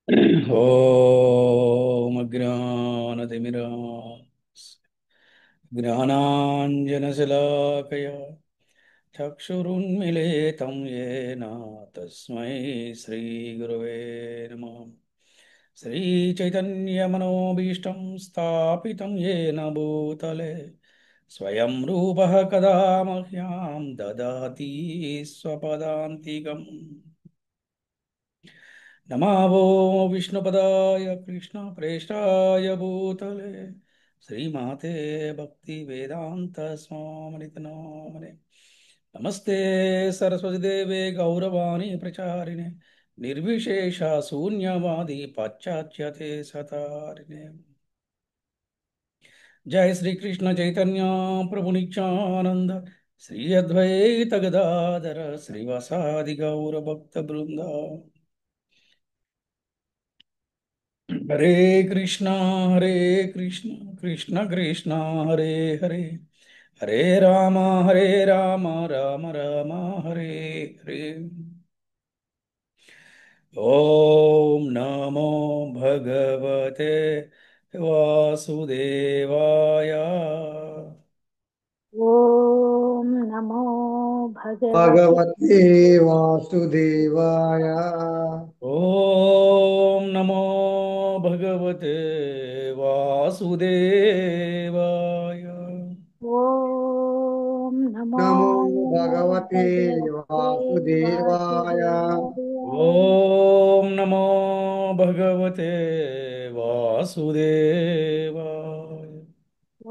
ॐ अज्ञानतिमिरा ज्ञानाञ्जनशलाकया चक्षुरुन्मिलितं येन तस्मै श्रीगुरवे नमः। श्रीचैतन्यमनोभीष्टं स्थापितं येन भूतले स्वयं रूपः कदा मह्यां ददाति स्वपदान्तिकम्। नमावो विष्णुपदाय कृष्णप्रेष्ठाय भूतले श्रीमाते भक्तिवेदान्तस्वामिनिति नामिने। नमस्ते सरस्वतीदेवे गौरवाणी प्रचारिणे निर्विशेष शून्यवादी पाश्चात्यते सतारिणे। जय श्री कृष्ण चैतन्य प्रभु नित्यानंद श्री अद्वैत गदाधर श्रीवासादि गौर भक्त वृंदा। हरे कृष्णा हरे कृष्णा कृष्ण कृष्णा हरे हरे हरे राम राम राम हरे हरे। ओम नमो भगवते वासुदेवाय। ॐ नमो भगवते भगवते वासुदेवाय। ओम नमो भगवते वासुदेवाय। ॐ नमो नमो भगवते भगवते वासुदेवाय। वासुदेवाय ओम नमो भगवते वासुदेवाय। ॐ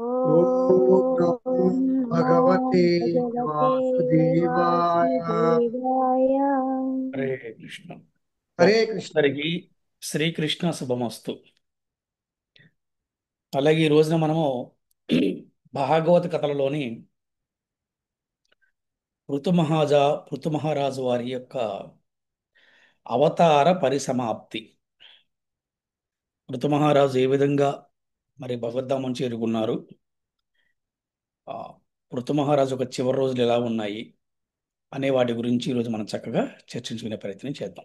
नमो ॐ नमो भगवते भगवते वासुदेवाय। वासुदेवाय। హరే కృష్ణ. हरे कृष्ण। భక్తులందరికీ శ్రీకృష్ణ శుభమస్తు. అలాగే ఈ రోజున మనము భాగవత కథలలోని పృథు మహారాజు వారి యొక్క అవతార పరిసమాప్తి. పృథు మహారాజు ఏ విధంగా మరి భగవద్ధామం చేరుకున్నారు, ఆ, పృథు మహారాజు యొక్క చివరి రోజులు ఎలా ఉన్నాయి అనే వాటి గురించి ఈరోజు మనం చక్కగా చర్చించుకునే ప్రయత్నం చేద్దాం.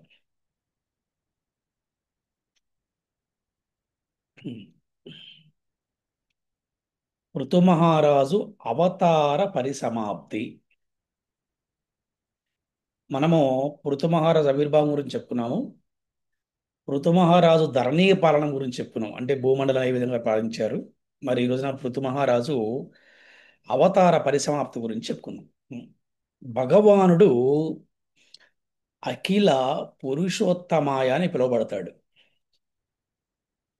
పృథు మహారాజు అవతార పరిసమాప్తి. మనము పృథు మహారాజు ఆవిర్భావం గురించి చెప్పుకున్నాము. పృథు మహారాజు ధరణీ పాలన గురించి చెప్పుకున్నాం, అంటే భూమండలం ఏ విధంగా పాలించారు. మరి ఈ రోజున పృథు మహారాజు అవతార పరిసమాప్తి గురించి చెప్పుకున్నాం. భగవానుడు అఖిల పురుషోత్తమాయ అని పిలువబడతాడు.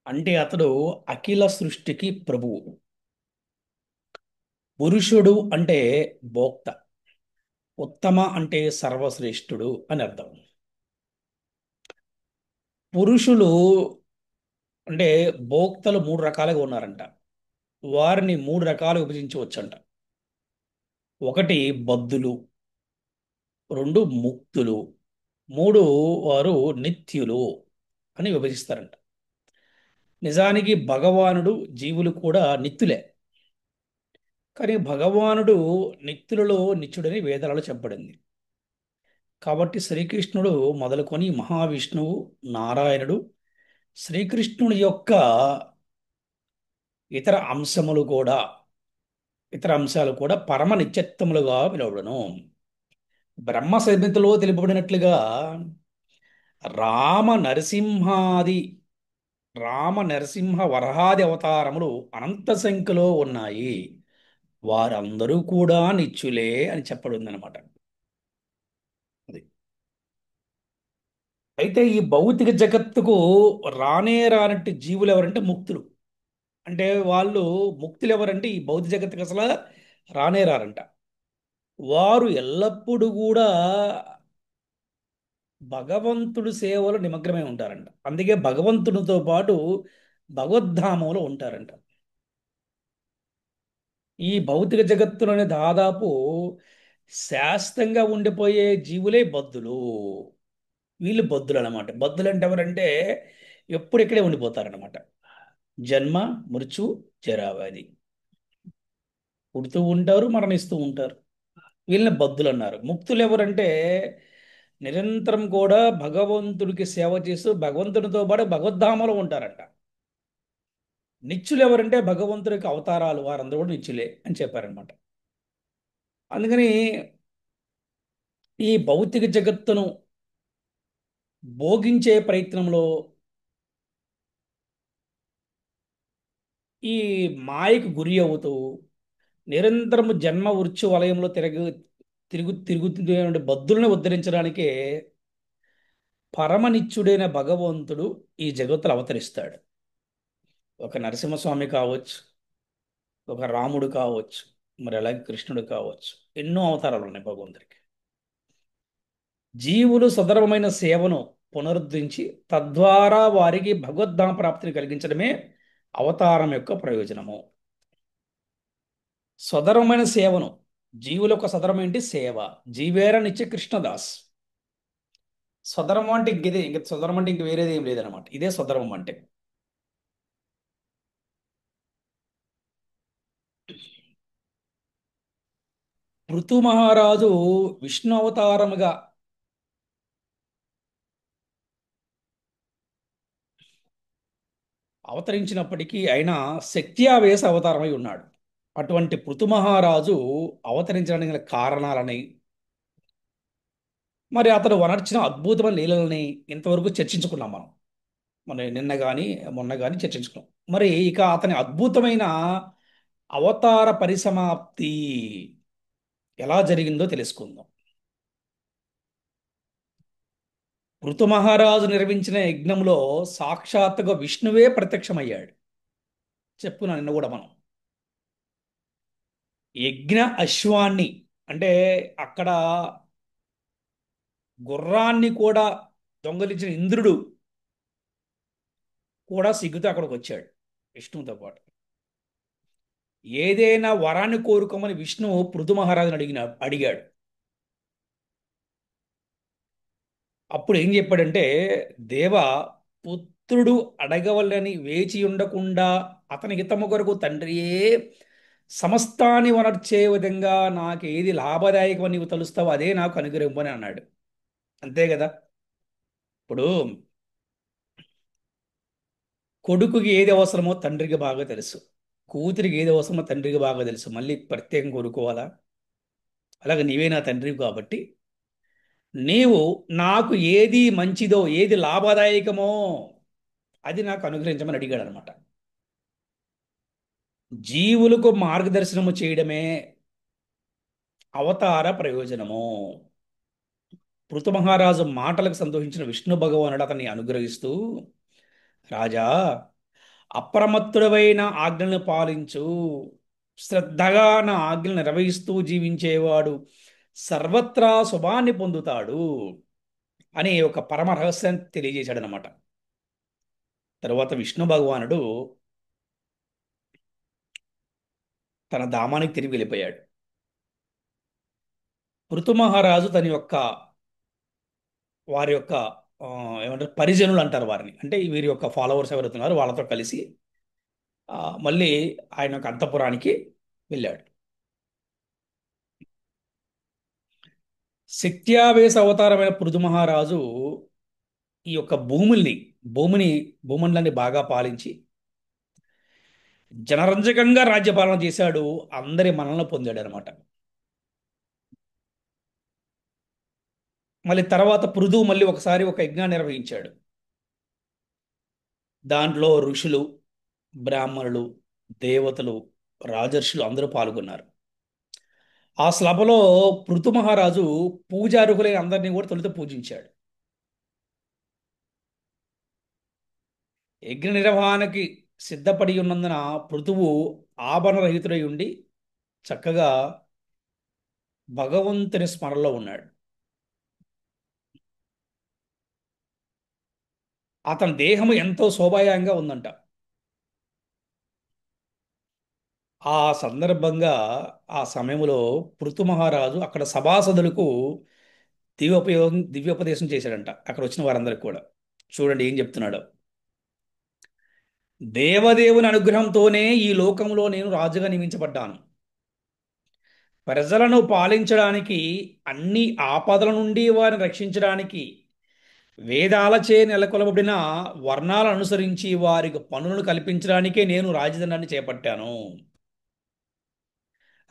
అంటే అతడు అఖిల సృష్టికి ప్రభువు. పురుషుడు అంటే భోక్త, ఉత్తమ అంటే సర్వశ్రేష్ఠుడు అని అర్థం. పురుషులు అంటే భోక్తలు మూడు రకాలుగా ఉన్నారంట. వారిని మూడు రకాలు విభజించవచ్చంట. ఒకటి బద్ధులు, రెండు ముక్తులు, మూడు వారు నిత్యులు అని విభజిస్తారంట. నిజానికి భగవానుడు జీవులు కూడా నిత్యులే. కానీ భగవానుడు నిత్యులలో నిత్యుడని వేదాలలో చెప్పబడింది. కాబట్టి శ్రీకృష్ణుడు మొదలుకొని మహావిష్ణువు, నారాయణుడు, శ్రీకృష్ణుడి యొక్క ఇతర అంశములు కూడా ఇతర అంశాలు కూడా పరమ నిత్యత్వములుగా పిలువబడును. బ్రహ్మ సంహితలో తెలుపబడినట్లుగా రామ నరసింహాది రామ నరసింహ వరహాది అవతారములు అనంత సంఖ్యలో ఉన్నాయి. వారందరూ కూడా నిత్యులే అని చెప్పబడిందనమాట. అది అయితే ఈ భౌతిక జగత్తుకు రానే రానట్టి జీవులు ఎవరంటే ముక్తులు. అంటే వాళ్ళు ముక్తులు ఎవరంటే ఈ భౌతిక జగత్తుకు అసలు రానే రారంట. వారు ఎల్లప్పుడూ కూడా భగవంతుడి సేవలో నిమగ్నమై ఉంటారంట. అందుకే భగవంతునితో పాటు భగవద్ధామంలో ఉంటారంట. ఈ భౌతిక జగత్తులోనే దాదాపు శాశ్వతంగా ఉండిపోయే జీవులే బద్ధులు. వీళ్ళు బద్ధులు అనమాట. బద్ధులు అంటే ఎవరంటే ఎప్పుడు ఇక్కడే ఉండిపోతారనమాట. జన్మ మృత్యు జరావ్యాధి, పుడుతూ ఉంటారు, మరణిస్తూ ఉంటారు. వీళ్ళని బద్ధులు అన్నారు. ముక్తులు ఎవరంటే నిరంతరం కూడా భగవంతుడికి సేవ చేస్తూ భగవంతునితో పాటు భగవద్ధామలో ఉంటారంట. నిత్యులు ఎవరంటే భగవంతుడికి అవతారాలు, వారందరూ కూడా నిత్యులే అని చెప్పారనమాట. అందుకని ఈ భౌతిక జగత్తును భోగించే ప్రయత్నంలో, ఈ మాయకు గురి అవుతూ నిరంతరము జన్మ వృక్ష వలయంలో తిరుగుతున్నటువంటి బద్ధులను ఉద్ధరించడానికే పరమనిత్యుడైన భగవంతుడు ఈ జగత్తులో అవతరిస్తాడు. ఒక నరసింహస్వామి కావచ్చు, ఒక రాముడు కావచ్చు, మరి అలాగే కృష్ణుడు కావచ్చు. ఎన్నో అవతారాలు ఉన్నాయి భగవంతుడికి. జీవులు సదరమైన సేవను పునరుద్ధరించి తద్వారా వారికి భగవద్ధామ ప్రాప్తిని కలిగించడమే అవతారం యొక్క ప్రయోజనము. సదరమైన సేవను, జీవుల యొక్క సదరం ఏంటి? సేవ. జీవేర నిత్య కృష్ణదాస్. స్వధర్మం అంటే ఇంక స్వధర్మం అంటే ఇంక వేరేది ఏం లేదనమాట. ఇదే స్వధర్మం అంటే. పృథు మహారాజు విష్ణు అవతారముగా అవతరించినప్పటికీ ఆయన శక్త్యావేశ అవతారమై ఉన్నాడు. అటువంటి పృథు మహారాజు అవతరించడానికి గల కారణాలని, మరి అతడు వనర్చిన అద్భుతమైన లీలలని ఇంతవరకు చర్చించుకున్నాం మనం. నిన్న కానీ మొన్న కానీ చర్చించుకున్నాం. మరి ఇక అతని అద్భుతమైన అవతార పరిసమాప్తి ఎలా జరిగిందో తెలుసుకుందాం. పృథు మహారాజు నిర్వహించిన యజ్ఞంలో సాక్షాత్తుగా విష్ణువే ప్రత్యక్షమయ్యాడు. చెప్పుకున్నాను నిన్న కూడా మనం. యజ్ఞ అశ్వాన్ని అంటే అక్కడ గుర్రాన్ని కూడా దొంగలించిన ఇంద్రుడు కూడా సిగ్గుతో అక్కడికి వచ్చాడు విష్ణువుతో పాటు. ఏదైనా వరాన్ని కోరుకోమని విష్ణువు పృథు మహారాజుని అడిగాడు. అప్పుడు ఏం చెప్పాడంటే, దేవ, పుత్రుడు అడగవలని వేచి ఉండకుండా అతని హితము కొరకు తండ్రియే సమస్తాన్ని వనర్చే విధంగా నాకు ఏది లాభదాయకమని నీవు తలుస్తావో అదే నాకు అనుగ్రహింపని అన్నాడు. అంతే కదా. ఇప్పుడు కొడుకుకి ఏది అవసరమో తండ్రికి బాగా తెలుసు, కూతురికి ఏది అవసరమో తండ్రికి బాగా తెలుసు. మళ్ళీ ప్రత్యేకం కోరుకోవాలా? అలాగే నీవే నా తండ్రివి కాబట్టి నీవు నాకు ఏది మంచిదో, ఏది లాభదాయకమో అది నాకు అనుగ్రహించమని అడిగాడు అనమాట. జీవులకు మార్గదర్శనము చేయడమే అవతార ప్రయోజనము. పృథు మహారాజు మాటలకు సంతోషించిన విష్ణు భగవానుడు అతన్ని అనుగ్రహిస్తూ, రాజా, అప్రమత్తుడవైన ఆజ్ఞలను పాలించు, శ్రద్ధగా నా ఆజ్ఞలు నిర్వహిస్తూ జీవించేవాడు సర్వత్రా శుభాన్ని పొందుతాడు అనే ఒక పరమ రహస్యాన్ని తెలియజేశాడనమాట. తరువాత విష్ణు భగవానుడు తన ధామానికి తిరిగి వెళ్ళిపోయాడు. పృథు మహారాజు వారి యొక్క ఆ, ఏమంటారు, పరిజనులు అంటారు వారిని, అంటే వీరి యొక్క ఫాలోవర్స్ ఎవరుతున్నారో వాళ్ళతో కలిసి మళ్ళీ ఆయన యొక్క అంతఃపురానికి వెళ్ళాడు. శక్త్యావేశ అవతారమైన పృథు మహారాజు ఈ యొక్క భూమండలాన్ని బాగా పాలించి జనరంజకంగా రాజ్యపాలన చేశాడు. అందరి మనల్ని పొందాడు అనమాట. మళ్ళీ తర్వాత పృథు మళ్ళీ ఒకసారి ఒక యజ్ఞాన్ని నిర్వహించాడు. దాంట్లో ఋషులు, బ్రాహ్మణులు, దేవతలు, రాజర్షులు అందరూ పాల్గొన్నారు. ఆ సభలో పృథు మహారాజు పూజార్హులైన అందరినీ కూడా తొలుత పూజించాడు. యజ్ఞ నిర్వహణకి సిద్ధపడి ఉన్నందున పృథువు ఆభరణరహితుడై ఉండి చక్కగా భగవంతుని స్మరణలో ఉన్నాడు. అతని దేహము ఎంతో శోభాయంగా ఉందంట. ఆ సందర్భంగా ఆ సమయంలో పృథు మహారాజు అక్కడ సభాసదులకు దివ్యోపదేశం చేశాడంట, అక్కడ వచ్చిన వారందరికి కూడా. చూడండి ఏం చెప్తున్నాడు. దేవదేవుని అనుగ్రహంతోనే ఈ లోకంలో నేను రాజుగా నియమించబడ్డాను. ప్రజలను పాలించడానికి, అన్ని ఆపదల నుండి వారిని రక్షించడానికి వేదాలచే నెలకొల్పబడిన వర్ణాలను అనుసరించి వారికి పనులను కల్పించడానికే నేను రాజధానిని చేపట్టాను.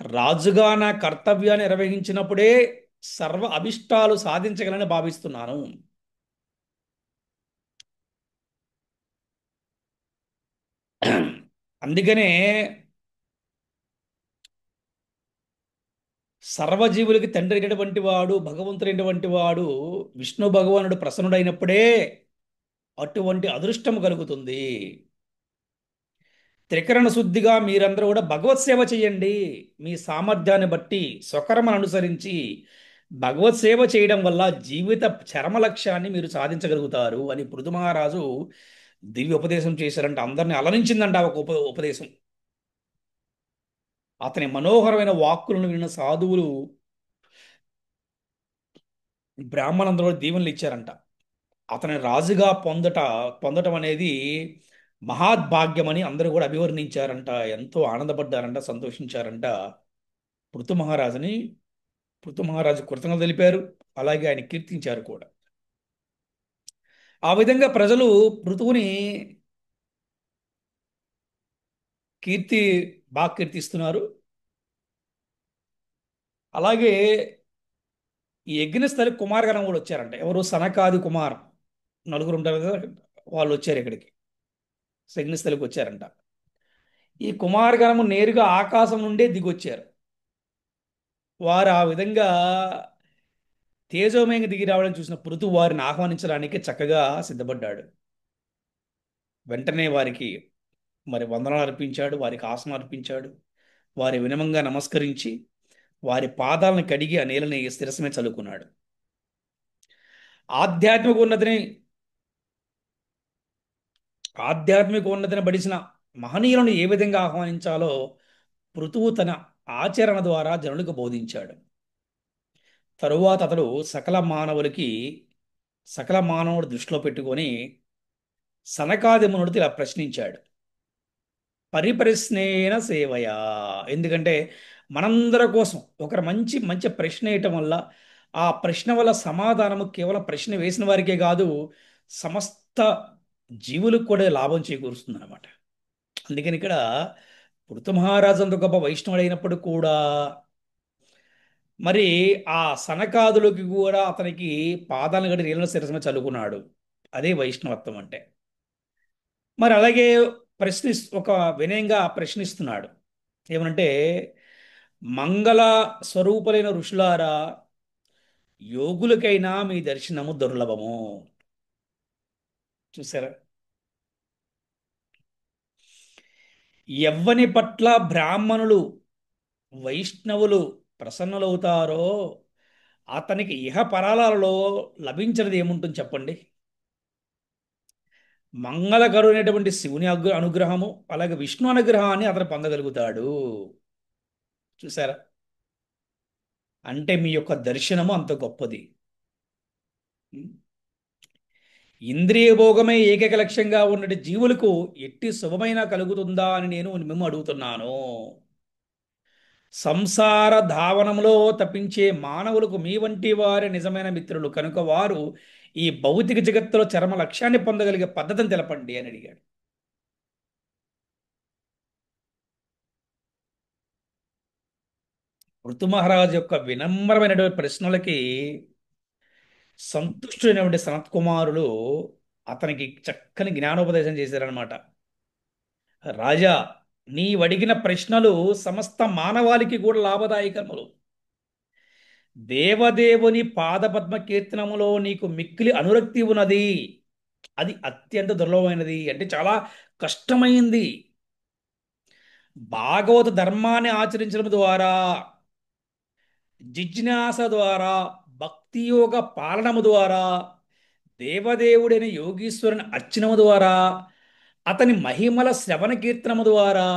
రాజుగా నా కర్తవ్యాన్ని నిర్వహించినప్పుడే సర్వ అభిష్టాలు సాధించగలని భావిస్తున్నాను. అందుకనే సర్వజీవులకి తండ్రి అయినటువంటి వాడు, భగవంతుడైనటువంటి వాడు, విష్ణు భగవానుడు ప్రసన్నుడైనప్పుడే అటువంటి అదృష్టం కలుగుతుంది. త్రికరణ శుద్ధిగా మీరందరూ కూడా భగవత్ సేవ చేయండి. మీ సామర్థ్యాన్ని బట్టి స్వకర్మను అనుసరించి భగవత్ సేవ చేయడం వల్ల జీవిత చరమ లక్ష్యాన్ని మీరు సాధించగలుగుతారు అని పృథు మహారాజు దివ్య ఉపదేశం చేశారంట. అందరిని అలరించిందంట ఒక ఉపదేశం. అతని మనోహరమైన వాక్కులను విన్న సాధువులు బ్రాహ్మణులందరూ దీవెనలు ఇచ్చారంట. అతని రాజుగా పొందటం అనేది మహాద్భాగ్యమని అందరూ కూడా అభివర్ణించారంట. ఎంతో ఆనందపడ్డారంట, సంతోషించారంట. పృథు మహారాజుని పృథు మహారాజు కృతజ్ఞతలు తెలిపారు. అలాగే ఆయన కీర్తించారు కూడా. ఆ విధంగా ప్రజలు పృథువుని కీర్తి బాగా కీర్తిస్తున్నారు. అలాగే ఈ యజ్ఞస్థలి కుమారగణం కూడా వచ్చారంట. ఎవరు? సనకాది కుమార్ నలుగురు ఉంటారు కదా, వాళ్ళు వచ్చారు ఇక్కడికి, యజ్ఞస్థలికి వచ్చారంట. ఈ కుమారగణము నేరుగా ఆకాశం నుండే దిగొచ్చారు. వారు ఆ విధంగా తేజోమయంగా దిగి రావడం చూసిన పృథు వారిని ఆహ్వానించడానికి చక్కగా సిద్ధపడ్డాడు. వెంటనే వారికి వందనాలు అర్పించాడు, వారికి ఆసనం అర్పించాడు. వారి వినమంగా నమస్కరించి వారి పాదాలను కడిగి ఆ నేలని శిరస్సు మీద చల్లుకున్నాడు. ఆధ్యాత్మిక ఉన్నతిని ఆధ్యాత్మిక ఉన్నతిని బడిసిన మహనీయులను ఏ విధంగా ఆహ్వానించాలో పృథువు తన ఆచరణ ద్వారా జనులకు బోధించాడు. తరువాత అతడు సకల మానవుడు దృష్టిలో పెట్టుకొని సనకాది మునుడితో ఇలా ప్రశ్నించాడు. పరిప్రశ్నేన సేవయా. ఎందుకంటే మనందరి కోసం ఒకరు మంచి మంచి ప్రశ్న వేయటం వల్ల ఆ ప్రశ్న వల్ల సమాధానము కేవలం ప్రశ్న వేసిన వారికే కాదు, సమస్త జీవులకు కూడా లాభం చేకూరుస్తుంది అనమాట. అందుకని ఇక్కడ పృథు మహారాజు అంత గొప్ప వైష్ణవుడు అయినప్పుడు కూడా మరి ఆ సనకాదులకి కూడా అతనికి పాదాలను గడి నీళ్ళ శిరస్సు మీద చల్లుకున్నాడు. అదే వైష్ణవత్వం అంటే. మరి అలాగే ఒక వినయంగా ప్రశ్నిస్తున్నాడు. ఏమనంటే, మంగళ స్వరూపులైన ఋషులారా, యోగులకైనా మీ దర్శనము దుర్లభము. చూసారా? ఎవ్వని పట్ల బ్రాహ్మణులు వైష్ణవులు ప్రసన్నులవుతారో అతనికి ఇహ పరాలలో లభించినది ఏముంటుంది చెప్పండి? మంగళకరుడైనటువంటి శివుని అనుగ్రహము, అలాగే విష్ణు అనుగ్రహాన్ని అతను పొందగలుగుతాడు. చూసారా? అంటే మీ యొక్క దర్శనము అంత గొప్పది. ఇంద్రియ భోగమే ఏకైక లక్ష్యంగా ఉన్నటి జీవులకు ఎట్టి శుభమైన కలుగుతుందా అని నేను మేము అడుగుతున్నాను. సంసార ధావనంలో తప్పించే మానవులకు మీ వంటి వారి నిజమైన మిత్రులు కనుక వారు ఈ భౌతిక జగత్తులో చరమ లక్ష్యాన్ని పొందగలిగే పద్ధతిని తెలపండి అని అడిగాడు. పృథు మహారాజు యొక్క వినమ్రమైనటువంటి ప్రశ్నలకి సంతుష్టుడైనటువంటి సనత్ కుమారులు అతనికి చక్కని జ్ఞానోపదేశం చేశారనమాట. రాజా, నీవడిగిన ప్రశ్నలు సమస్త మానవాళికి కూడా లాభదాయకములు. దేవదేవుని పాదపద్మ కీర్తనములో నీకు మిక్కిలి అనురక్తి ఉన్నది. అది అత్యంత దుర్లభమైనది, అంటే చాలా కష్టమైంది. భాగవత ధర్మాన్ని ఆచరించడం ద్వారా, జిజ్ఞాస ద్వారా, భక్తి యోగ పాలనము ద్వారా, దేవదేవుడైన యోగీశ్వరుని అర్చనము ద్వారా, అతని మహిమల శ్రవణ కీర్తనము ద్వారా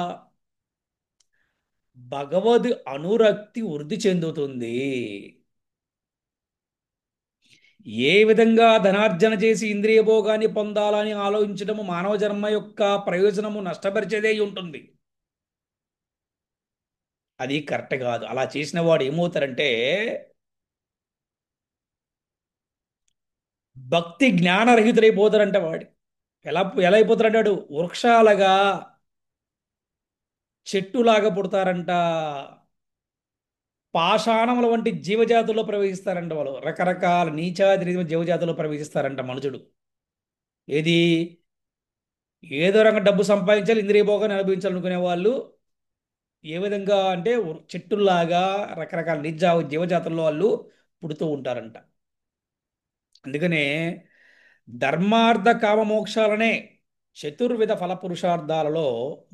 భగవద్ అనురక్తి వృద్ధి చెందుతుంది. ఏ విధంగా ధనార్జన చేసి ఇంద్రియ భోగాన్ని పొందాలని ఆలోచించడము మానవ జన్మ యొక్క ప్రయోజనము నష్టపరిచేదే ఉంటుంది. అది కరెక్ట్ కాదు. అలా చేసిన వాడు ఏమవుతారంటే భక్తి జ్ఞానరహితుడైపోతారంట వాడు. ఎలా ఎలా అయిపోతారంటాడు? వృక్షాలుగా, చెట్టులాగా పుడతారంట. పాషాణముల వంటి జీవజాతుల్లో ప్రవేశిస్తారంట వాళ్ళు. రకరకాల నీచాతి జీవజాతుల్లో ప్రవేశిస్తారంట మనుషుడు. ఏది? ఏదో రకంగా డబ్బు సంపాదించాలి, ఇంద్రియ భోగాన్ని అనుభవించాలనుకునే వాళ్ళు ఏ విధంగా అంటే చెట్టుల్లాగా రకరకాల జీవజాతుల్లో వాళ్ళు పుడుతూ ఉంటారంట. అందుకనే ధర్మార్థ కామ మోక్షాలనే చతుర్విధ ఫల పురుషార్థాలలో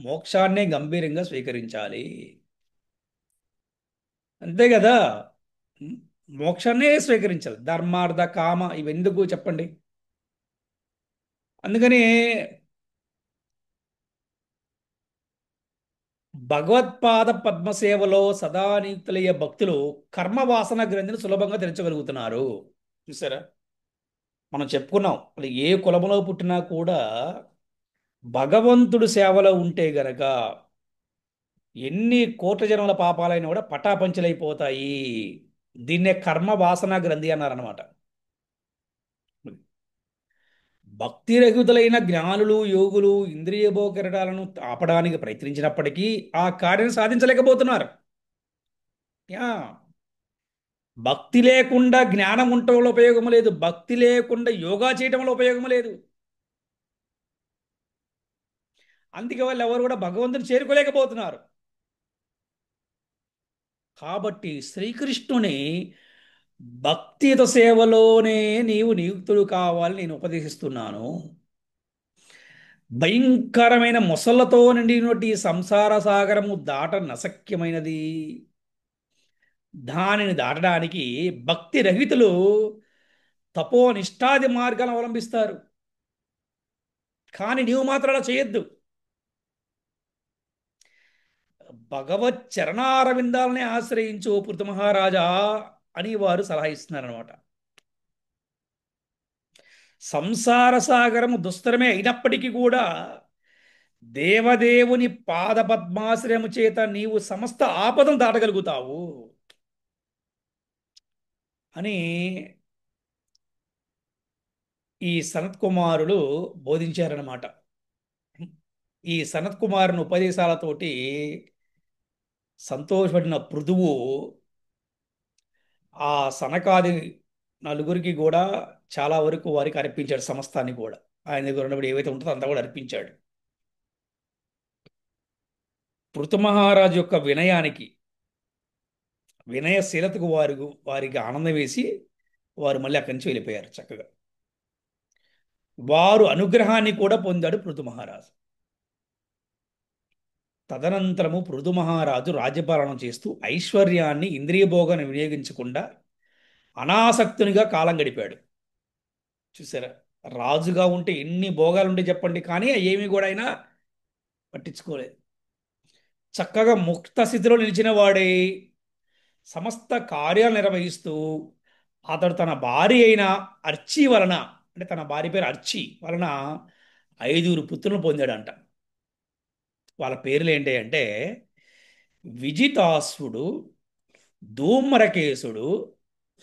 మోక్షాన్నే గంభీరంగా స్వీకరించాలి. అంతే కదా. ఉం? మోక్షాన్నే స్వీకరించాలి. ధర్మార్థ కామ ఇవెందుకు చెప్పండి? అందుకని భగవత్పాద పద్మసేవలో సదా నియుక్తులయ్యే భక్తులు కర్మ వాసన గ్రంథిని సులభంగా తెరచగలుగుతున్నారు. చూసారా? మనం చెప్పుకున్నాం, అది ఏ కులములో పుట్టినా కూడా భగవంతుడు సేవలో ఉంటే గనక ఎన్ని కోట్ల జన్మల పాపాలైనా కూడా పటాపంచలైపోతాయి. దీన్నే కర్మ వాసన గ్రంథి అన్నారనమాట. భక్తి రహితులైన జ్ఞానులు, యోగులు ఇంద్రియ భోగకరటాలను ఆపడానికి ప్రయత్నించినప్పటికీ ఆ కార్యం సాధించలేకపోతున్నారు. యా, భక్తి లేకుండా జ్ఞానం ఉండటంలో ఉపయోగం లేదు. భక్తి లేకుండా యోగా చేయటంలో ఉపయోగం లేదు. అందుకే వాళ్ళు ఎవరు కూడా భగవంతుని చేరుకోలేకపోతున్నారు. కాబట్టి శ్రీకృష్ణుని భక్తియుత సేవలోనే నీవు నియుక్తుడు కావాలని నేను ఉపదేశిస్తున్నాను. భయంకరమైన మొసళ్లతో నిండినటువంటి ఈ సంసార సాగరము దాట నశక్యమైనది. దానిని దాటడానికి భక్తి రహితులు తపోనిష్టాది మార్గాలను అవలంబిస్తారు. కానీ నీవు మాత్రం అలా చేయొద్దు. భగవత్ చరణారవిందాలని ఆశ్రయించు ఓ పృథు మహారాజా అని వారు సలహా ఇస్తున్నారనమాట. సంసార సాగరము దుస్తరమే అయినప్పటికీ కూడా దేవదేవుని పాద పద్మాశ్రయము చేత నీవు సమస్త ఆపదను దాటగలుగుతావు అని ఈ సనత్కుమారులు బోధించారనమాట. ఈ సనత్కుమారుని ఉపదేశాలతోటి సంతోషపడిన పృథువు ఆ సనకాది నలుగురికి కూడా చాలా వరకు వారికి అర్పించాడు. సమస్తాన్ని కూడా ఆయన దగ్గర ఉన్నప్పుడు ఏవైతే ఉంటుందో అంతా కూడా అర్పించాడు. పృథు మహారాజు యొక్క వినయానికి, వినయశీలతకు వారికి ఆనందం వేసి వారు మళ్ళీ అక్కడి నుంచి వెళ్ళిపోయారు చక్కగా. వారు అనుగ్రహాన్ని కూడా పొందాడు పృథు మహారాజు. తదనంతరము పృథు మహారాజు రాజ్యపాలన చేస్తూ ఐశ్వర్యాన్ని, ఇంద్రియ భోగాన్ని వినియోగించకుండా అనాసక్తునిగా కాలం గడిపాడు. చూసారా? రాజుగా ఉంటే ఎన్ని భోగాలు ఉంటే చెప్పండి, కానీ ఏమి కూడా అయినా పట్టించుకోలేదు. చక్కగా ముక్త స్థితిలో నిలిచిన వాడే సమస్త కార్యాలు నిర్వహిస్తూ అతడు తన భార్య అయిన అర్చి వలన, అంటే తన భార్య పేరు అర్చి వలన 5 పుత్రులను పొందాడంట. వాళ్ళ పేర్లు ఏంటి అంటే విజితాశ్వుడు, ధూమ్రకేశుడు,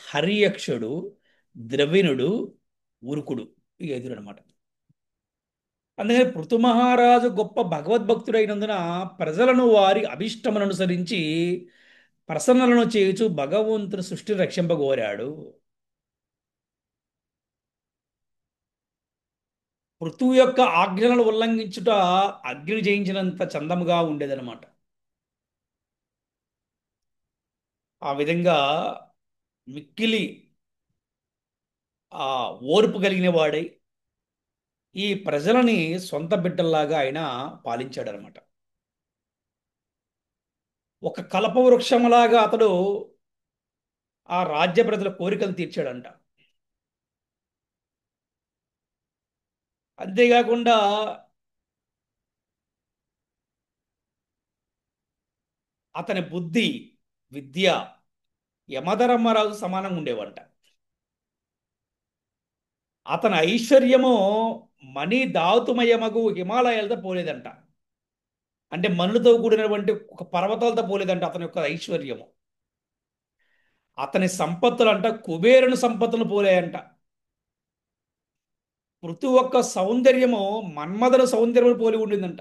హర్యక్షుడు, ద్రవిణుడు, ఉరుకుడు. ఈ 5 అనమాట. అందుకని పృథు మహారాజు గొప్ప భగవద్భక్తుడైనందున ప్రజలను వారి అభిష్టమును అనుసరించి ప్రసన్నలను చేయుచు భగవంతుని సృష్టిని రక్షింపగోరాడు. పృథువు యొక్క ఆజ్ఞలను ఉల్లంఘించుట అగ్ని జయించినంత చందముగా ఉండేదన్నమాట. ఆ విధంగా మిక్కిలి ఆ ఓర్పు కలిగిన వాడై ఈ ప్రజలని సొంత బిడ్డల్లాగా ఆయన పాలించాడనమాట. ఒక కల్పవృక్షములాగా అతడు ఆ రాజ్య ప్రజల కోరికలు తీర్చాడంట. అంతేకాకుండా అతని బుద్ధి, విద్య యమధర్మరాజు సమానంగా ఉండేవంట. అతని ఐశ్వర్యము మణి దాతుమయమగు హిమాలయాలతో పోలేదంట. అంటే మనులతో కూడినటువంటి ఒక పర్వతాలతో పోలేదంట అతని యొక్క ఐశ్వర్యము. అతని సంపత్తులు అంట కుబేరుని సంపత్తులను పోలేయంట. ప్రతి ఒక్క సౌందర్యము మన్మథుని సౌందర్యం పోలి ఉండిందంట.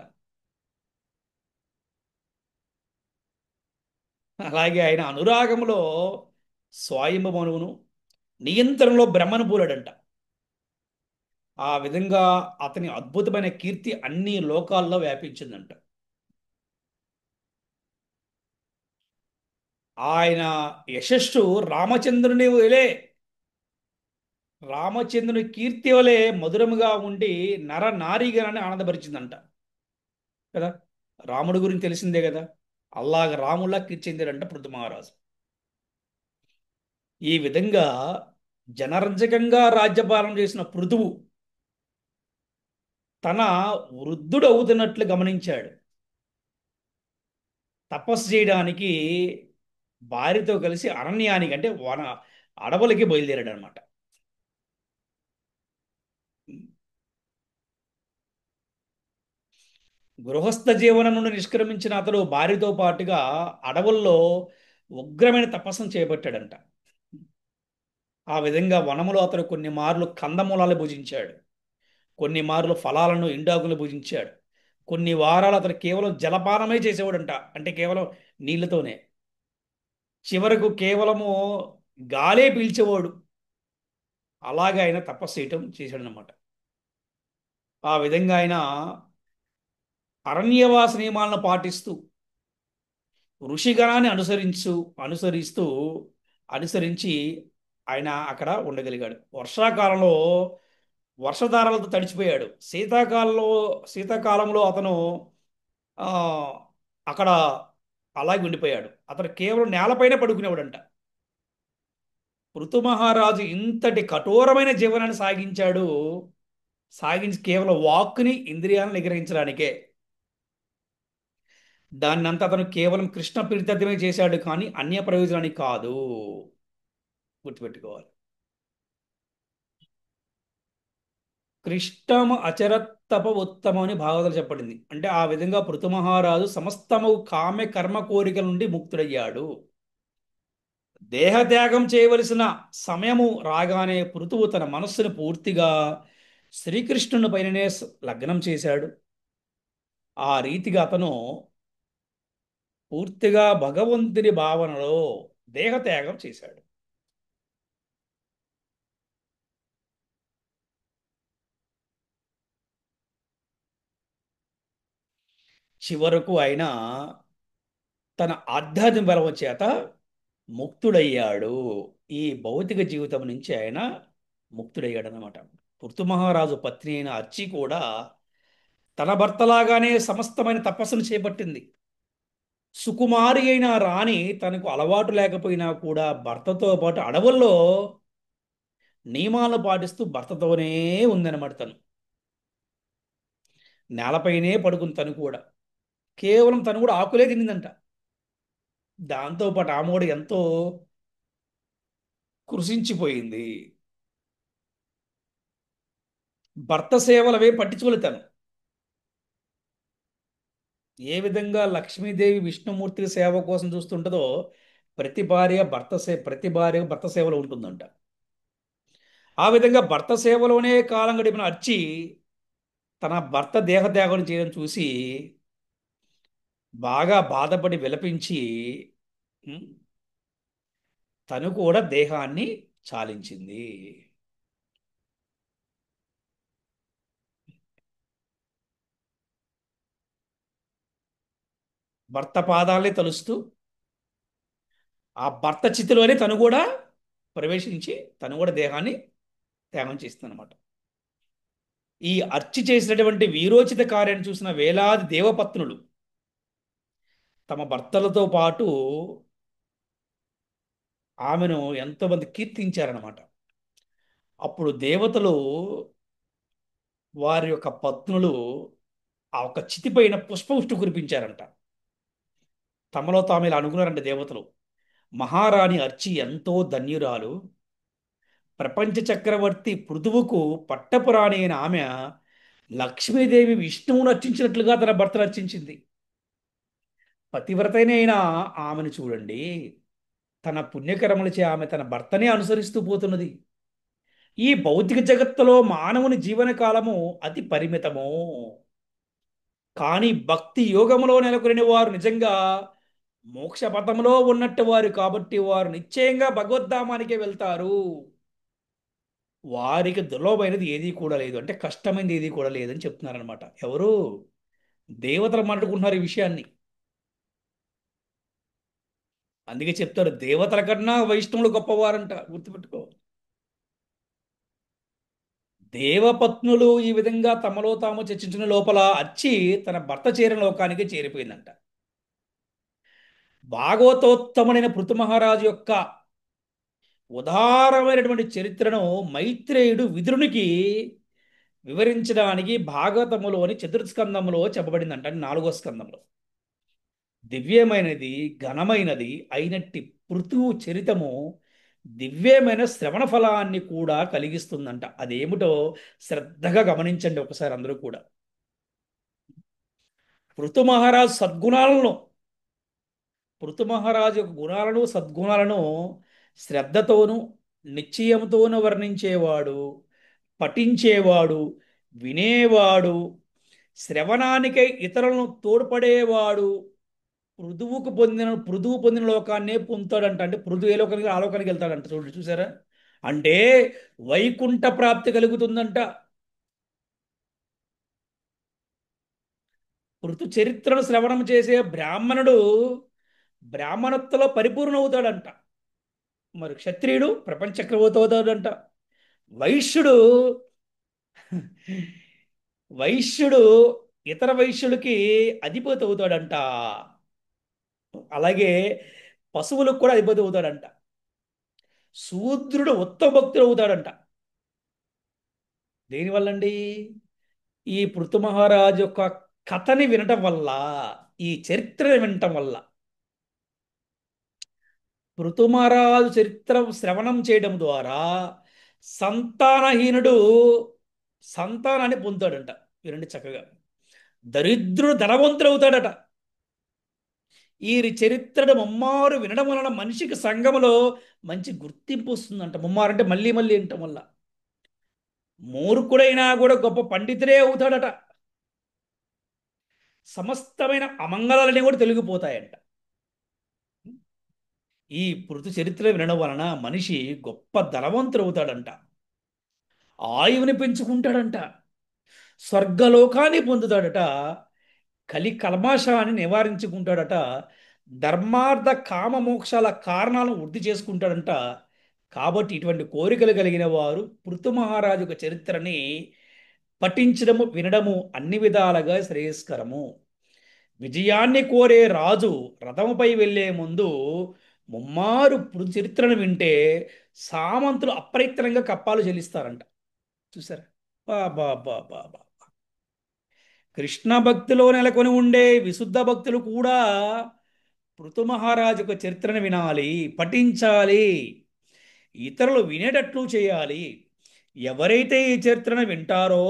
అలాగే ఆయన అనురాగములో స్వయంభువనువును, నియంత్రణలో బ్రహ్మను పోలాడంట. ఆ విధంగా అతని అద్భుతమైన కీర్తి అన్ని లోకాల్లో వ్యాపించిందంట. ఆయన యశస్సు రామచంద్రుని వలె, రామచంద్రుని కీర్తి వలె మధురముగా ఉండి నర నారీగణాన్ని ఆనందపరిచిందంట కదా. రాముడి గురించి తెలిసిందే కదా. అలాగ రాములా కీర్తి చెందాడంట పృథు మహారాజు. ఈ విధంగా జనరంజకంగా రాజ్యపాలన చేసిన పృథువు తన వృద్ధుడు అవుతున్నట్లు గమనించాడు. తపస్సు చేయడానికి భార్యతో కలిసి అరణ్యానికి అంటే అడవులకి బయలుదేరాడు అనమాట. గృహస్థ జీవనం నుండి నిష్క్రమించిన అతడు భార్యతో పాటుగా అడవుల్లో ఉగ్రమైన తపస్సును చేపట్టాడంట. ఆ విధంగా వనములో అతడు కొన్ని మార్లు కందమూలాలు భుజించాడు, కొన్ని మార్లు ఫలాలను ఎండాకులు భుజించాడు, కొన్ని వారాలు అతడు కేవలం జలపానమే చేసేవాడంట, అంటే కేవలం నీళ్లతోనే. చివరకు కేవలము గాలే పీల్చేవాడు. అలాగే ఆయన తపస్సు చేయటం చేశాడనమాట. ఆ విధంగా ఆయన అరణ్యవాస నియమాలను పాటిస్తూ ఋషిగణాన్ని అనుసరిస్తూ అనుసరించి ఆయన అక్కడ ఉండగలిగాడు. వర్షాకాలంలో వర్షధారాలతో తడిచిపోయాడు. శీతాకాలంలో అతను ఆ, అక్కడ అలాగే ఉండిపోయాడు. అతను కేవలం నేలపైన పడుకునేవాడంట. పృథు మహారాజు ఇంతటి కఠోరమైన జీవనాన్ని సాగించి కేవలం వాక్కుని ఇంద్రియాలను నిగ్రహించడానికే. దాన్నంతా అతను కేవలం కృష్ణ ప్రీత్యర్థమే చేశాడు, కానీ అన్య ప్రయోజనానికి కాదు. గుర్తుపెట్టుకోవాలి. కృష్ణము అచరత్తప ఉత్తమం అని భాగవతం చెప్పబడింది. అంటే ఆ విధంగా పృథు మహారాజు సమస్తము కామ్య కర్మ కోరికల నుండి ముక్తుడయ్యాడు. దేహత్యాగం చేయవలసిన సమయము రాగానే పృథువు తన మనస్సును పూర్తిగా శ్రీకృష్ణుని పైననే లగ్నం చేశాడు. ఆ రీతిగా అతను పూర్తిగా భగవంతుని భావనలో దేహత్యాగం చేశాడు. చివరకు ఆయన తన ఆధ్యాత్మిక బలం చేత ముక్తుడయ్యాడు. ఈ భౌతిక జీవితం నుంచి ఆయన ముక్తుడయ్యాడు అన్నమాట. పృథు మహారాజు పత్ని అయిన అర్చి కూడా తన భర్తలాగానే సమస్తమైన తపస్సును చేపట్టింది. సుకుమారి అయిన రాణి తనకు అలవాటు లేకపోయినా కూడా భర్తతో పాటు అడవుల్లో నియమాలను పాటిస్తూ భర్తతోనే ఉందన్నమాట. తను నేలపైనే పడుకుంది. తను కూడా ఆకులే తినిందంట. దాంతోపాటు ఆమె కూడా ఎంతో కృషించిపోయింది. భర్త సేవలవే పట్టించుకోలేదు తను. ఏ విధంగా లక్ష్మీదేవి విష్ణుమూర్తి సేవ కోసం చూస్తుంటుందో ప్రతి భార్య భర్త సేవలో ఉంటుందంట. ఆ విధంగా భర్త సేవలోనే కాలం గడిపిన అర్చి తన భర్త దేహత్యాగం చేయడం చూసి బాగా బాధపడి విలపించి ఉం, తను కూడా దేహాన్ని చాలించింది. భర్త పాదాలే తలుస్తూ ఆ భర్త చితిలోనే తను కూడా ప్రవేశించి తను కూడా దేహాన్ని త్యాగం చేస్తుందన్నమాట. ఈ అర్చి చేసినటువంటి వీరోచిత కార్యాన్ని చూసిన వేలాది దేవపత్నులు తమ భర్తలతో పాటు ఆమెను ఎంతోమంది కీర్తించారన్నమాట. అప్పుడు దేవతలు వారి యొక్క పత్నులు ఆ ఒక చితిపైన పుష్పవృష్టి కురిపించారంట. తమలో తాము ఇలా అనుకున్నారంట దేవతలు, మహారాణి అర్చి ఎంతో ధన్యురాలు. ప్రపంచ చక్రవర్తి పృథువుకు పట్టపురాణి అయిన ఆమె లక్ష్మీదేవి విష్ణువును అర్చించినట్లుగా తన భర్తను అర్చించింది. పతివ్రతైన ఆమెను చూడండి, తన పుణ్యకర్మలచే ఆమె తన భర్తనే అనుసరిస్తూ పోతున్నది. ఈ భౌతిక జగత్తులో మానవుని జీవన కాలము అతి పరిమితము. కానీ భక్తి యోగములో నెలకొనిన వారు నిజంగా మోక్ష పథంలో ఉన్నట్టు వారు కాబట్టి వారు నిశ్చయంగా భగవద్ధామానికే వెళ్తారు. వారికి దుర్లభమైనది ఏది కూడా లేదు, అంటే కష్టమైనది ఏది కూడా లేదని చెప్తున్నారనమాట. ఎవరు? దేవతలు మాట్లాడుకుంటున్నారు ఈ విషయాన్ని. అందుకే చెప్తారు దేవతల కన్నా వైష్ణవులు గొప్పవారంట, గుర్తుపెట్టుకో. దేవపత్నులు ఈ విధంగా తమలో తాము చర్చించిన లోపల అచ్చి తన భర్త చేరిన లోకానికి చేరిపోయిందంట. భాగవతోత్తముడైన పృథు మహారాజు యొక్క ఉదారమైనటువంటి చరిత్రను మైత్రేయుడు విదురునికి వివరించడానికి భాగవతములోని చతుర్స్కందంలో చెప్పబడిందంట, అంటే 4వ స్కందంలో. దివ్యమైనది ఘనమైనది అయినట్టి పృథువు చరితము దివ్యమైన శ్రవణ ఫలాన్ని కూడా కలిగిస్తుందంట. అదేమిటో శ్రద్ధగా గమనించండి ఒకసారి అందరూ కూడా. పృథు మహారాజు సద్గుణాలను, పృథు మహారాజు యొక్క గుణాలను సద్గుణాలను శ్రద్ధతోనూ నిశ్చయంతోనూ వర్ణించేవాడు, పఠించేవాడు, వినేవాడు, శ్రవణానికై ఇతరులను తోడ్పడేవాడు. పృథువు పొందిన లోకాన్నే పొందుతాడంట. అంటే పృథు ఏ లోకానికి ఆ లోకానికి వెళ్తాడంట. చూసారా? అంటే వైకుంఠ ప్రాప్తి కలుగుతుందంట. పృథు చరిత్రను శ్రవణం చేసే బ్రాహ్మణుడు బ్రాహ్మణత్వలో పరిపూర్ణ అవుతాడంట. మరి క్షత్రియుడు ప్రపంచ చక్రవర్తి అవుతాడంట. వైశ్యుడు వైశ్యుడు ఇతర వైశ్యులకి అధిపతి అవుతాడంట. అలాగే పశువులకు కూడా అధిపతి అవుతాడంట. శూద్రుడు ఉత్తమ భక్తుడు అవుతాడంట. దేనివల్లండి? ఈ పృథు మహారాజు యొక్క కథని వినటం వల్ల, ఈ చరిత్రని వినటం వల్ల. పృథు మహారాజు చరిత్ర శ్రవణం చేయడం ద్వారా సంతానహీనుడు సంతానాన్ని పొందుతాడంట. వినండి చక్కగా. దరిద్రుడు ధనవంతుడు అవుతాడట. ఈ చరిత్రను ముమ్మారు వినడం వలన మనిషికి సంఘములో మంచి గుర్తింపు వస్తుందంట. ముమ్మారు అంటే మళ్ళీ మళ్ళీ వినటం వల్ల. మూర్ఖుడైనా కూడా గొప్ప పండితుడే అవుతాడట. సమస్తమైన అమంగళాలన్నీ కూడా తొలగిపోతాయంట. ఈ పృథు చరిత్ర వినడం వలన మనిషి గొప్ప ధనవంతుడు అవుతాడంట. ఆయువుని పెంచుకుంటాడంట. స్వర్గలోకాన్ని పొందుతాడట. కలి కల్మాషాన్ని నివారించుకుంటాడట. ధర్మార్థ కామ మోక్షాల కారణాలను వృద్ధి చేసుకుంటాడంట. కాబట్టి ఇటువంటి కోరికలు కలిగిన వారు పృథు మహారాజు యొక్క చరిత్రని పఠించడము వినడము అన్ని విధాలుగా శ్రేయస్కరము. విజయాన్ని కోరే రాజు రథముపై వెళ్లే ముందు ముమ్మారు పృథు చరిత్రను వింటే సామంతులు అప్రయత్నంగా కప్పాలు చెల్లిస్తారంట. చూసారా? బాబా బాబా బా. కృష్ణ భక్తిలో నెలకొని ఉండే విశుద్ధ భక్తులు కూడా పృథు మహారాజు యొక్క చరిత్రను వినాలి, పఠించాలి, ఇతరులు వినేటట్లు చేయాలి. ఎవరైతే ఈ చరిత్రను వింటారో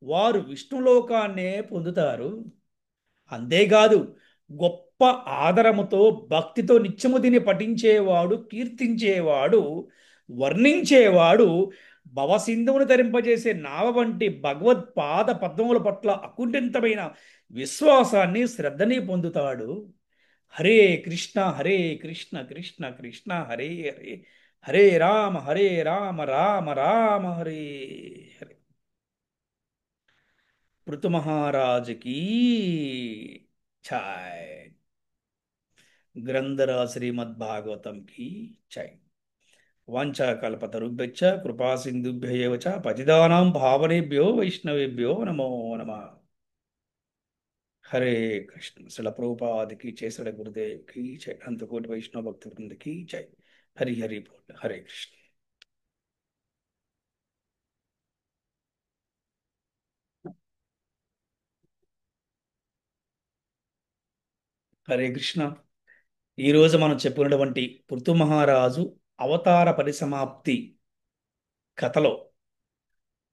వారు విష్ణులోకాన్నే పొందుతారు. అంతేకాదు గొప్ప ఆదరముతో భక్తితో నిత్యము దీన్ని పఠించేవాడు, కీర్తించేవాడు, వర్ణించేవాడు భవసింధువును తరింపజేసే నావ వంటి భగవత్పాద పద్మముల పట్ల అకుంఠితమైన విశ్వాసాన్ని శ్రద్ధని పొందుతాడు. హరే కృష్ణ హరే కృష్ణ కృష్ణ కృష్ణ హరే హరే, హరే రామ రామ రామ హరే హరే. పృథు మహారాజుకి ఛాయ్. గ్రంథరా శ్రీమద్భాగవతం కి జై. వాంఛాకల్పతరుభ్యశ్చ కృపా సింధుభ్య ఏవ చ పతితానాం భావనేభ్యో వైష్ణవేభ్యో నమో నమః. హరే కృష్ణ. శిల ప్రభుపాదికి జై. శిల గురుదేవ్కి జై. అంతకోటి వైష్ణవ భక్తి బృందకి జై. హరి హరి బోల్. హరే కృష్ణ. హరే కృష్ణ. ఈరోజు మనం చెప్పుకున్నటువంటి పృథు మహారాజు అవతార పరిసమాప్తి కథలో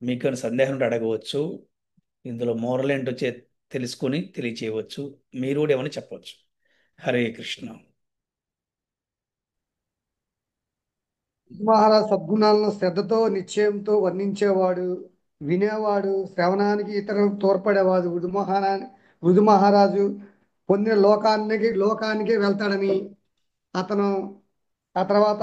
మీకు ఏమైనా సందేహం ఉంటే అడగవచ్చు. ఇందులో మోరల్ ఏంటో తెలుసుకొని తెలియచేయవచ్చు. మీరు కూడా ఏమైనా చెప్పవచ్చు. హరే కృష్ణ. మహారాజ్ సద్గుణాలను శ్రద్ధతో నిశ్చయంతో వర్ణించేవాడు, వినేవాడు, శ్రవణానికి ఇతరులకు తోడ్పడేవాడు. వృధు మహారాజు పొందిన లోకానికి వెళ్తాడని అతను ఆ తర్వాత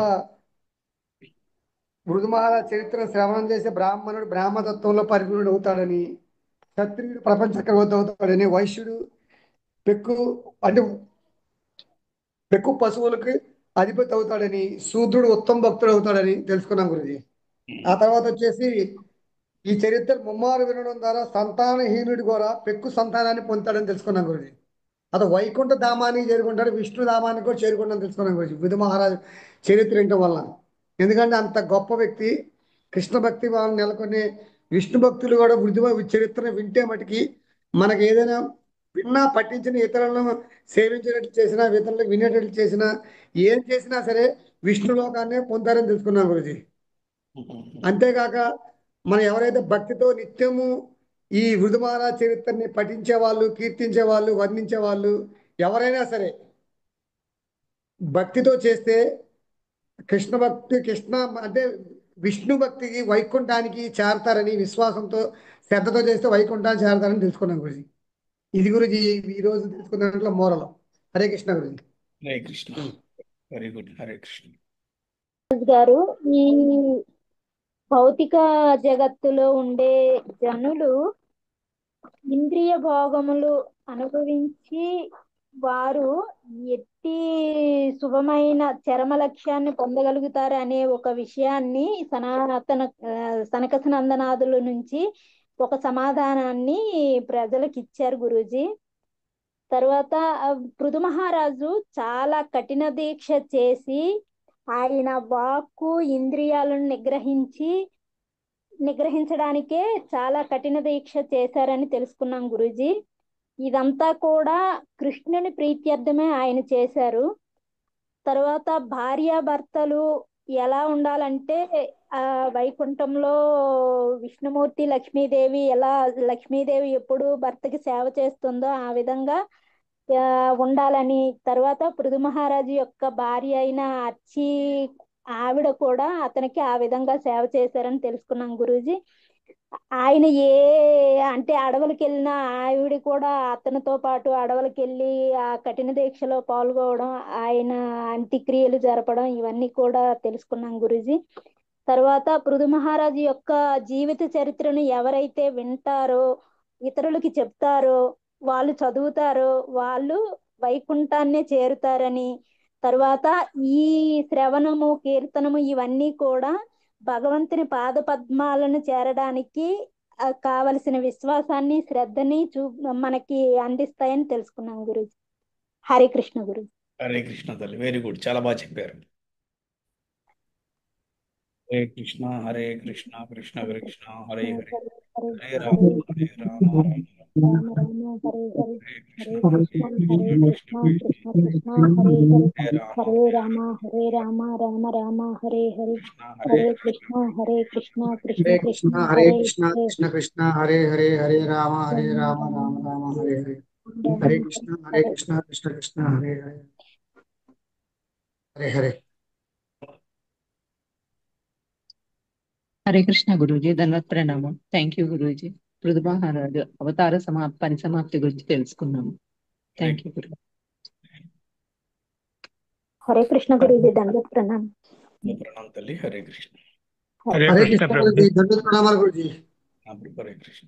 వృధు మహారాజ్ చరిత్ర శ్రవణం చేసే బ్రాహ్మణుడు బ్రాహ్మతత్వంలో పరిపూర్ణుడు అవుతాడని, క్షత్రియుడు ప్రపంచ చక్రవర్తి అవుతాడని, వైశ్యుడు పెక్కు అంటే పెక్కు పశువులకు అధిపతి అవుతాడని, శూద్రుడు ఉత్తమ భక్తుడు అవుతాడని తెలుసుకున్నాం గురుజీ. ఆ తర్వాత వచ్చేసి ఈ చరిత్ర ముమ్మారు వినడం ద్వారా సంతానహీనుడి కూడా పెక్కు సంతానాన్ని పొందుతాడని తెలుసుకున్నాం గురుజీ. అతను వైకుంఠ ధామానికి చేరుకుంటాడు, విష్ణు ధామానికి కూడా చేరుకుంటాడని తెలుసుకున్నాం గురుజీ విధు మహారాజు చరిత్ర వినటం వల్ల. ఎందుకంటే అంత గొప్ప వ్యక్తి, కృష్ణ భక్తి వాళ్ళు నెలకొనే విష్ణు భక్తులు కూడా వృధు చరిత్రను వింటే మటుకి మనకి ఏదైనా విన్నా పట్టించిన ఇతరులను సేవించేటట్లు చేసినా, ఇతరులకు వినేటట్లు చేసినా, ఏం చేసినా సరే విష్ణు లోకాన్నే పొందారని తెలుసుకున్నాం గురుజీ. అంతేకాక మనం ఎవరైతే భక్తితో నిత్యము ఈ వృధు మహారాజ్ చరిత్రని పఠించే వాళ్ళు, కీర్తించే వాళ్ళు, వర్ణించే వాళ్ళు ఎవరైనా సరే భక్తితో చేస్తే కృష్ణ అంటే విష్ణు భక్తికి వైకుంఠానికి చేరతారని విశ్వాసంతో శ్రద్ధతో చేస్తే వైకుంఠానికి చేరతారని తెలుసుకున్నాం గురుజీ. ఇది గురుజీ ఈ రోజు తెలుసుకున్న దాంట్లో moral. Hare Krishna Guruji. Hare Krishna. Very good. Hare Krishna గారు, ఈ భౌతిక జగత్తులో ఉండే జనులు ఇంద్రియ భోగములు అనుభవించి వారు ఎట్టి శుభమైన చరమ లక్ష్యాన్ని పొందగలుగుతారు అనే ఒక విషయాన్ని సనక సనందనాథుల నుంచి ఒక సమాధానాన్ని ప్రజలకు ఇచ్చారు గురూజీ. తర్వాత పృథు మహారాజు చాలా కఠిన దీక్ష చేసి ఆయన వాక్కు ఇంద్రియాలను నిగ్రహించడానికే చాలా కఠిన దీక్ష చేశారని తెలుసుకున్నాం గురూజీ. ఇదంతా కూడా కృష్ణుని ప్రీత్యర్థమే ఆయన చేశారు. తర్వాత భార్యాభర్తలు ఎలా ఉండాలంటే వైకుంఠంలో విష్ణుమూర్తి లక్ష్మీదేవి లక్ష్మీదేవి ఎప్పుడు భర్తకి సేవ చేస్తుందో ఆ విధంగా ఉండాలని, తర్వాత పృథు మహారాజు యొక్క భార్య అయిన అర్చి ఆవిడ కూడా అతనికి ఆ విధంగా సేవ చేశారని తెలుసుకున్నాం గురూజీ. ఆయన అంటే అడవులకి వెళ్ళిన ఆవిడ కూడా అతనితో పాటు అడవులకి వెళ్ళి ఆ కఠిన దీక్షలో పాల్గొవడం, ఆయన అంత్యక్రియలు జరపడం ఇవన్నీ కూడా తెలుసుకున్నాం గురూజీ. తర్వాత పృథు మహారాజు యొక్క జీవిత చరిత్రను ఎవరైతే వింటారో, ఇతరులకి చెప్తారో, వాళ్ళు చదువుతారో వాళ్ళు వైకుంఠాన్నే చేరుతారని, తర్వాత ఈ శ్రవణము కీర్తనము ఇవన్నీ కూడా భగవంతుని పాద పద్మాలను చేరడానికి కావలసిన విశ్వాసాన్ని శ్రద్ధని మనకి అందిస్తాయని తెలుసుకున్నాం గురూజీ. హరే కృష్ణ గురూజీ. హరే కృష్ణ తల్లి. Very good. చాలా బాగా చెప్పారు. హరే కృష్ణ హరే కృష్ణ కృష్ణ కృష్ణ హరే హరే హరే రామ హరే రామ రామ రామ రామ హరే హరే హరే హరే కృష్ణ కృష్ణ హరే హరే కృష్ణ కృష్ణ కృష్ణ కృష్ణ హరే హరే హరే రామ హరే రామ హరే రామ రామ రామ హరే హరే కృష్ణ హరే హరే కృష్ణ హరే కృష్ణ కృష్ణ హరే కృష్ణ కృష్ణ హరే హరే కృష్ణ హరే కృష్ణ కృష్ణ హరే హరే హరే రామ రామ రామ హరే హరే. హరే కృష్ణ కృష్ణ కృష్ణ హరే హరే హరే హరే. హరే కృష్ణ గురూజీ. ధన్యవాద ప్రణామం. Thank you Guruji. పృథు మహారాజు అవతార పరిసమాప్తి గురించి తెలుసుకున్నాము. థ్యాంక్ యూ గురు. హరే కృష్ణ గురూజీ. దండవత్ ప్రణామం. ప్రణామం తల్లి. హరే కృష్ణ. హరే కృష్ణ గురుజీ. దండవత్ ప్రణామాలు గురుజీ. హరే కృష్ణ.